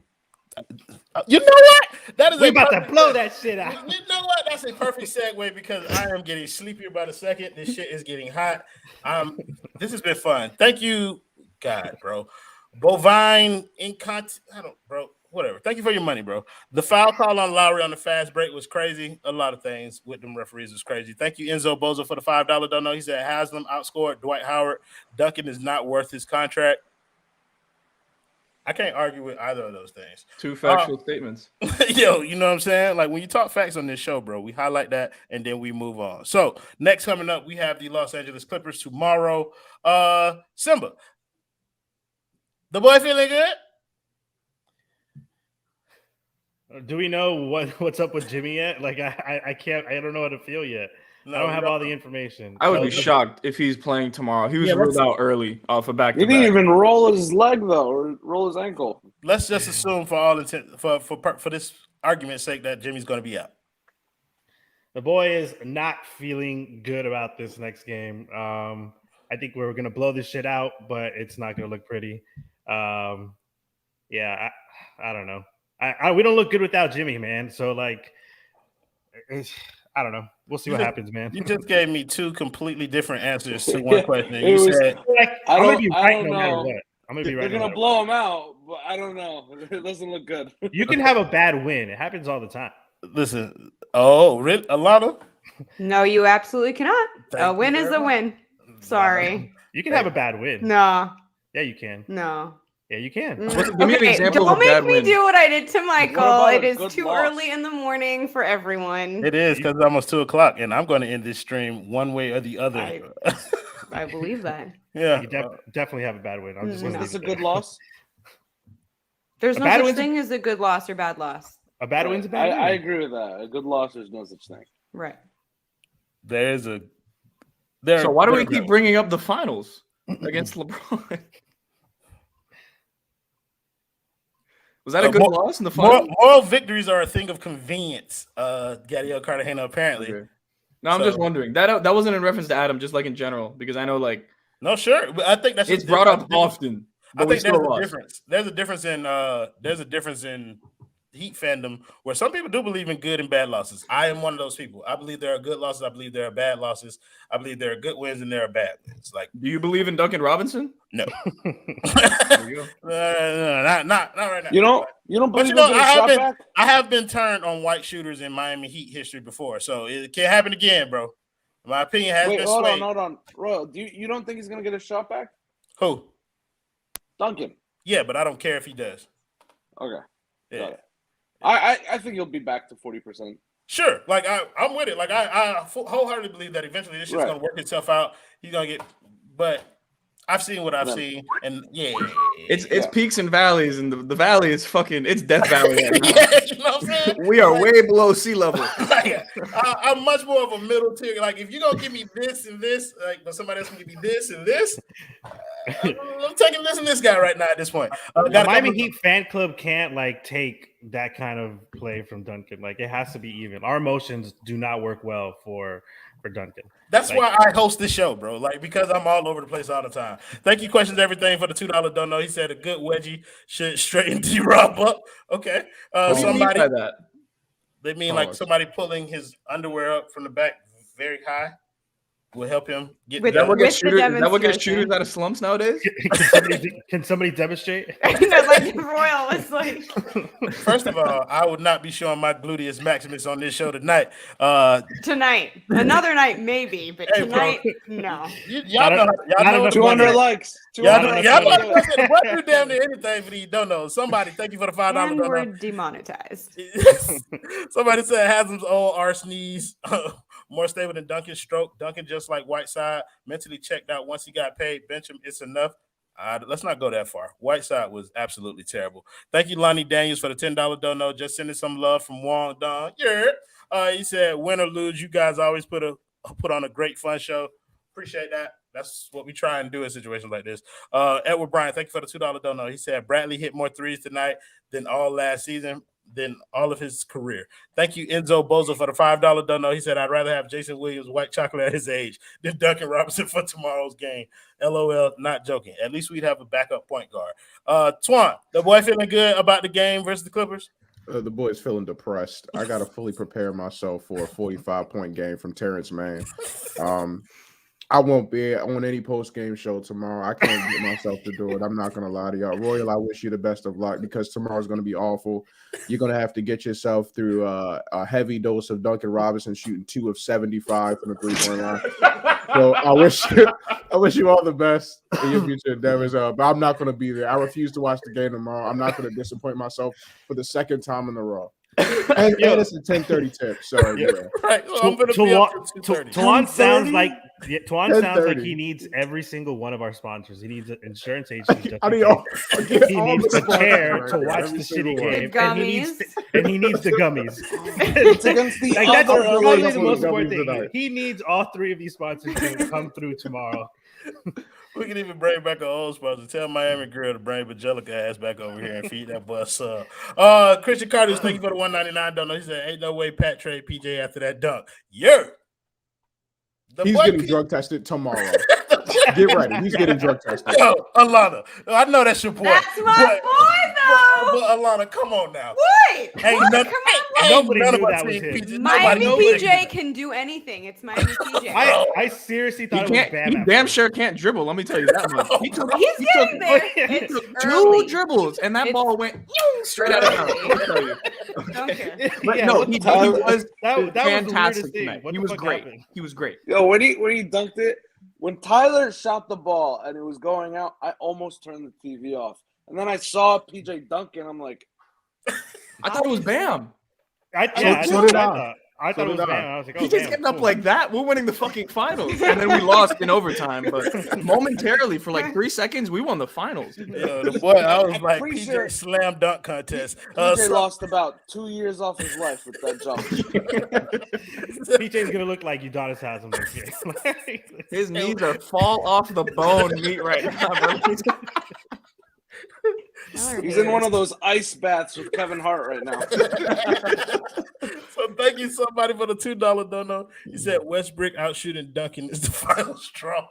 You know what? That is we about to blow that shit out. You know what? That's a perfect segue because I am getting sleepier by the second. This shit is getting hot. This has been fun. Thank you, God, bro. Bovine bro. Whatever. Thank you for your money, bro. The foul call on Lowry on the fast break was crazy. A lot of things with them referees was crazy. Thank you, Enzo Bozo, for the $5 dono. He said Haslam outscored Dwight Howard. Duncan is not worth his contract. I can't argue with either of those things. 2 factual statements. Yo, you know what I'm saying? Like when you talk facts on this show, bro, we highlight that and then we move on. So next coming up, we have the Los Angeles Clippers tomorrow. Simba, The boy feeling good? Do we know what's up with Jimmy yet? Like I can't. I don't know how to feel yet. No, I don't have all the information. I would be shocked if he's playing tomorrow. He was ruled out early off a back. He didn't even roll his leg though, or roll his ankle. Let's just assume for all intent for this argument's sake that Jimmy's going to be out. The boy is not feeling good about this next game. I think we're going to blow this shit out, but it's not going to look pretty. I don't know. We don't look good without Jimmy, man. So like, I don't know. We'll see what happens, man. You just gave me two completely different answers to one question. You said, I'm going to be right no matter what. I'm going to be right. They're going to blow him out, but I don't know. It doesn't look good. You can have a bad win. It happens all the time. Listen. Oh, really? Allana? No, you absolutely cannot. A win is a win. Sorry. You can have a bad win. No. Yeah, you can. No. Yeah, you can. Give me an example of a bad Don't make me win. do what I did to Michael. It is too loss? early in the morning for everyone. It is because it's almost 2:00, and I'm going to end this stream one way or the other. I believe that. Yeah, you definitely have a bad win. I'm just Is this a good loss? There's no such thing as a good loss or bad loss. A bad win's a bad win. I agree with that. A good loss, there's no such thing. Right. So why do we keep bringing up the finals against LeBron? Was that a good loss in the final? Moral victories are a thing of convenience. Gadiel Cartagena apparently. Okay. No, I'm just wondering. That wasn't in reference to Adam, just like in general, because I know like but I think that's it's brought up often. I think there's a difference. There's a difference in Heat fandom where some people do believe in good and bad losses. I am one of those people. I believe there are good losses. I believe there are bad losses. I believe there are good wins and there are bad wins. Like, do you believe in Duncan Robinson? No. There you go. Not right now. You don't believe I have been turned on white shooters in Miami Heat history before, so it can't happen again, bro. My opinion has been swayed. Hold on. Royal, you don't think he's gonna get a shot back? Who? Duncan. Yeah, but I don't care if he does. Okay. Yeah. I think he'll be back to 40%. Sure. Like I'm with it. Like I wholeheartedly believe that eventually this shit's gonna work itself out. He's gonna get, but I've seen what I've seen, and it's peaks and valleys, and the valley is it's Death Valley. Right now. You know what I'm saying? We are way below sea level. I'm much more of a middle tier. Like if you're gonna give me this and this, like but somebody else can give me this and this, I'm taking this and this guy right now at this point. The Miami Heat fan club can't like take that kind of play from Duncan. Like it has to be even. Our emotions do not work well for Duncan. That's why I host this show, bro. Like because I'm all over the place all the time. Thank you, questions everything for the $2 don't know. He said a good wedgie should straighten D-Rob up. Okay, somebody. By that? They mean like somebody pulling his underwear up from the back very high will help him get. Is that what gets shooters out of slumps nowadays? Can somebody demonstrate? Like Royal was like. First of all, I would not be showing my gluteus maximus on this show tonight. Tonight, another night maybe, but tonight, no. Y'all know 200 likes. Y'all do damn near anything for these don't know. Somebody, thank you for the $5. And we're demonetized. Somebody said Haslam's old arse knees. More stable than Duncan's stroke. Duncan, just like Whiteside, mentally checked out once he got paid. Bench him, it's enough. Let's not go that far. Whiteside was absolutely terrible. Thank you, Lonnie Daniels, for the $10 dono. Just sending some love from Wong Don. Yeah. He said, win or lose, you guys always put on a great fun show. Appreciate that. That's what we try and do in situations like this. Edward Bryant, thank you for the $2 dono. He said, Bradley hit more threes tonight than all last season. Than all of his career. Thank you, Enzo Bozo, for the $5 dono. He said, I'd rather have Jason Williams white chocolate at his age than Duncan Robinson for tomorrow's game. LOL, not joking. At least we'd have a backup point guard. Twan, the boy feeling good about the game versus the Clippers? The boy's feeling depressed. I got to fully prepare myself for a 45-point game from Terrence Mann. I won't be on any post-game show tomorrow. I can't get myself to do it. I'm not going to lie to y'all. Royal, I wish you the best of luck because tomorrow's going to be awful. You're going to have to get yourself through a heavy dose of Duncan Robinson shooting 2 of 75 from the three-point line. So I wish you all the best in your future endeavors. But I'm not going to be there. I refuse to watch the game tomorrow. I'm not going to disappoint myself for the second time in a row. And it's a 10:30 tip. So yeah. Right. So I'm gonna be up to 2:30. Tuan sounds like he 10:30. needs every single one of our sponsors. He needs an insurance agent. I mean, he needs a chair to watch the shitty game, and he needs the gummies. It's against the that's other probably the most gummies important thing. tonight. He needs all three of these sponsors to come through tomorrow. We can even bring back an old sponsor. Tell Miami Girl to bring Bajelica ass back over here and feed that bus up. Christian Carter, thank you for the $1.99. Don't know. He said, "Ain't no way Pat trade PJ after that dunk." Yeah. He's getting drug tested tomorrow. Get ready. He's getting drug tested. Yo, Allana, I know that's your boy. That's my boy, though. But Allana, come on now. What? Ain't none, Nobody none knew of our that was team him. PJ. Miami Nobody PJ can do anything. It's Miami PJ. I seriously thought He it was Bam. He damn sure can't dribble. Let me tell you that much. He's getting there. It's Two early. dribbles, and that ball went straight out of bounds. Let me tell you. Don't care. But Yeah, no, what he the fuck? was That was the fantastic weirdest thing. tonight. What He the was fuck great. happened? He was great. Yo, when he dunked it, when Tyler shot the ball and it was going out, I almost turned the TV off. And then I saw PJ dunk and I'm like, I thought it was Bam. I thought it was Bam. I was like, oh, PJ's Bam, getting up cool. like that. We're winning the fucking finals. And then we lost in overtime. But momentarily, for like 3 seconds, we won the finals. Yo, the boy, I was like, pretty PJ sure slam dunk contest. PJ lost about 2 years off his life with that jump. PJ's gonna look like Udonis has him this year. His knees are fall off the bone meat right now, bro. He's in one of those ice baths with Kevin Hart right now. So thank you somebody for the $2 dono. He said Westbrook out shooting Duncan is the final straw.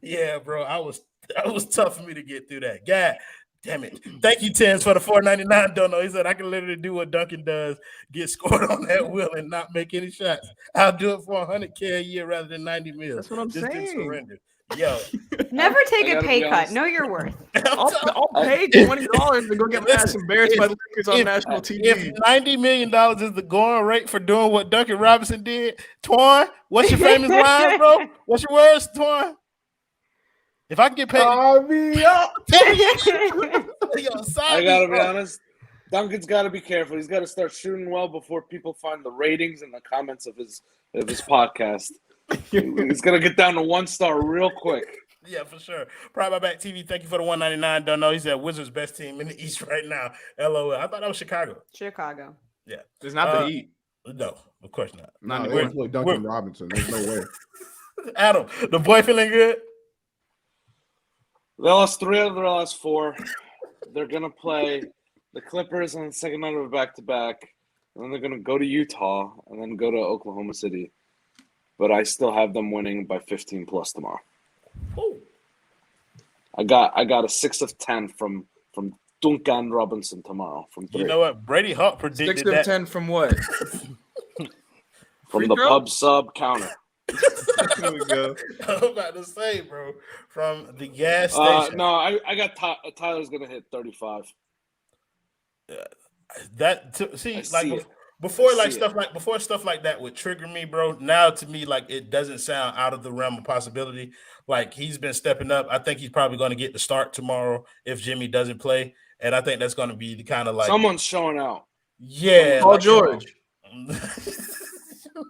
Yeah, bro. That was tough for me to get through that. God damn it. Thank you, Tens, for the $4.99 dono. He said I can literally do what Duncan does, get scored on that wheel and not make any shots. I'll do it for $100K a year rather than 90 mil. That's what I'm Just saying. Surrender. Yo. Never take I a gotta pay be cut. honest. Know your worth. I'll pay $20 to go get my ass embarrassed by the Lakers on national TV. If $90 million is the going rate for doing what Duncan Robinson did, Twan, what's your famous line, bro? What's your words, Twan? If I can get paid, I gotta be honest. Duncan's got to be careful. He's got to start shooting well before people find the ratings and the comments of his podcast. He's gonna get down to 1 star real quick. Yeah, for sure. Pride by Back TV, thank you for the $1.99. Don't know. He said Wizards best team in the East right now. LOL. I thought that was Chicago. Chicago. Yeah, It's not the Heat. No, of course not. Not They anymore. play Duncan Robinson. There's no way. Adam, the boy feeling good? They lost 3 out of their last 4. They're gonna play the Clippers on the second night of a back-to-back, and then they're gonna go to Utah and then go to Oklahoma City. But I still have them winning by 15 plus tomorrow. Oh. I got a 6 of 10 from Duncan Robinson tomorrow from 3. You know what? Brady Hawk predicted 6 of that. 10 from what? From the throw? pub sub counter. There we go. I'm about to say, bro, from the gas station. No, I got Tyler's gonna hit 35. Before stuff like that would trigger me, bro. Now to me, like, it doesn't sound out of the realm of possibility. Like, he's been stepping up. I think he's probably going to get the start tomorrow if Jimmy doesn't play, and I think that's going to be the kind of like someone's showing out. Yeah, Paul like, George.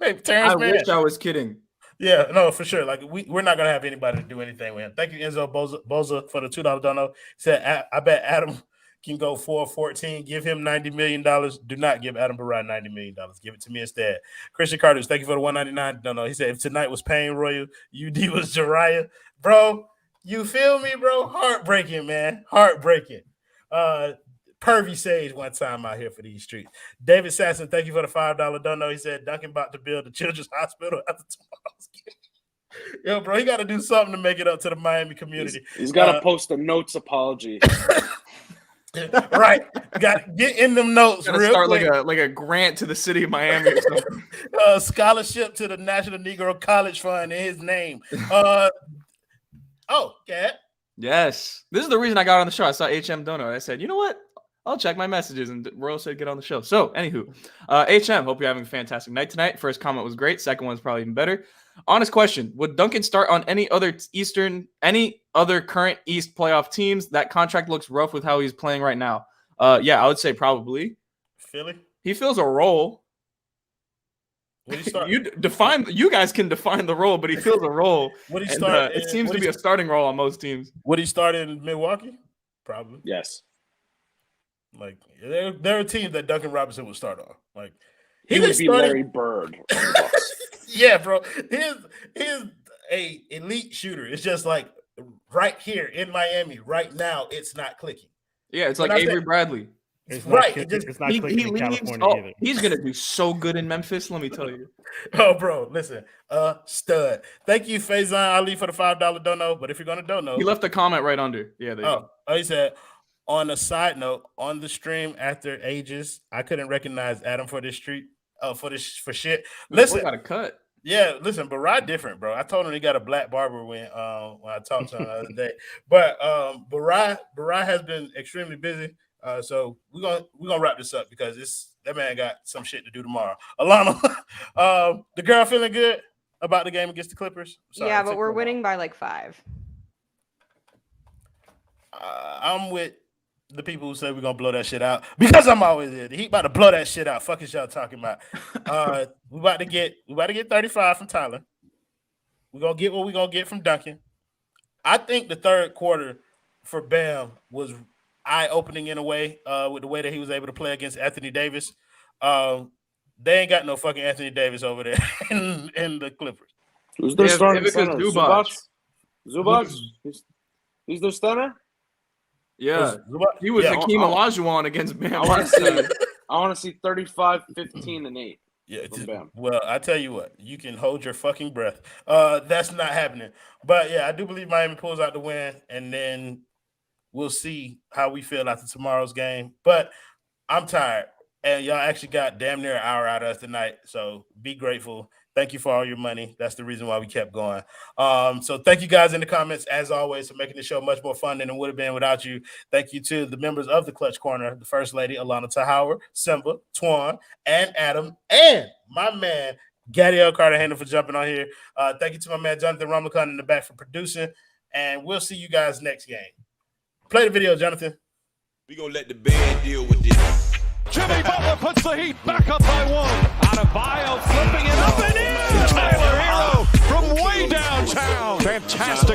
Hey, Terrence I Mann. wish I was kidding. Yeah, no, for sure. Like, we're not gonna have anybody to do anything with him. Thank you, Enzo Boza, for the $2 dono. Said I bet Adam can go 4-14. Give him $90 million. Do not give Adam Barad $90 million. Give it to me instead. Christian Carter, thank you for the $1.99 dono. He said if tonight was Payne Royal, UD was Jariah. Bro, you feel me, bro? Heartbreaking, man. Heartbreaking. Pervy Sage one time out here for these streets. David Sasson, thank you for the $5 dono. He said Duncan about to build a children's hospital after tomorrow's game. Yo, bro, he got to do something to make it up to the Miami community. He's got to post a notes apology. Right. Got to get in them notes real start quick. like a grant to the city of Miami or something. Scholarship to the National Negro College Fund in his name. Cat. Yes. This is the reason I got on the show. I saw HM Dono. I said, you know what? I'll check my messages. And Royal said, get on the show. So, anywho, HM, hope you're having a fantastic night tonight. First comment was great. Second one's probably even better. Honest question. Would Duncan start on any other current East playoff teams? That contract looks rough with how he's playing right now. Yeah, I would say probably. Philly? He fills a role. What he start? You guys can define the role, but he fills a role. What he start? It seems to be a starting role on most teams. Would he start in Milwaukee? Probably. Yes. Like there are teams that Duncan Robinson would start on. Like he would be Larry Bird. Yeah, bro. He's a elite shooter. It's just like right here in Miami, right now, it's not clicking. Yeah, it's like Avery Bradley. It's right. It's not clicking in California either. He's gonna do so good in Memphis. Let me tell you. Oh, bro, listen, stud. Thank you, Faizan Ali, for the $5 dono. But if you're gonna dono, he left a comment right under. Yeah, there you go. He said. On a side note, on the stream after ages, I couldn't recognize Adam for this street. For shit. Listen, we got a cut. Yeah, listen, but Rod different, bro. I told him he got a black barber when I talked to him the other day. But Barad has been extremely busy. So we're gonna wrap this up because that man got some shit to do tomorrow. Allana, the girl feeling good about the game against the Clippers? Sorry, yeah, but we're winning by like 5. I'm with the people who say we're gonna blow that shit out because I'm always there. The Heat about to blow that shit out. Fuck is y'all talking about? We about to get 35 from Tyler. We're gonna get what we're gonna get from Duncan. I think the third quarter for Bam was eye-opening in a way, with the way that he was able to play against Anthony Davis. They ain't got no fucking Anthony Davis over there in the Clippers. Who's their starting center? Zubac? He's their center? Yeah, he was Hakeem Olajuwon against Bam. I want to see 35, 15, and 8. Yeah, well, I tell you what, you can hold your fucking breath. That's not happening. But yeah, I do believe Miami pulls out the win, and then we'll see how we feel after tomorrow's game. But I'm tired, and y'all actually got damn near an hour out of us tonight. So be grateful. Thank you for all your money. That's the reason why we kept going. So thank you guys in the comments, as always, for making the show much more fun than it would have been without you. Thank you to the members of the Clutch Corner, the First Lady, Allana Tahower, Simba, Twan, and Adam, and my man, Gadiel Carter-Handel for jumping on here. Thank you to my man, Jonathan Rumlicon in the back for producing, and we'll see you guys next game. Play the video, Jonathan. We're going to let the band deal with this. Jimmy Butler puts the Heat back up by 1. Adebayo flipping it up and in. Tyler Hero from way downtown. Fantastic.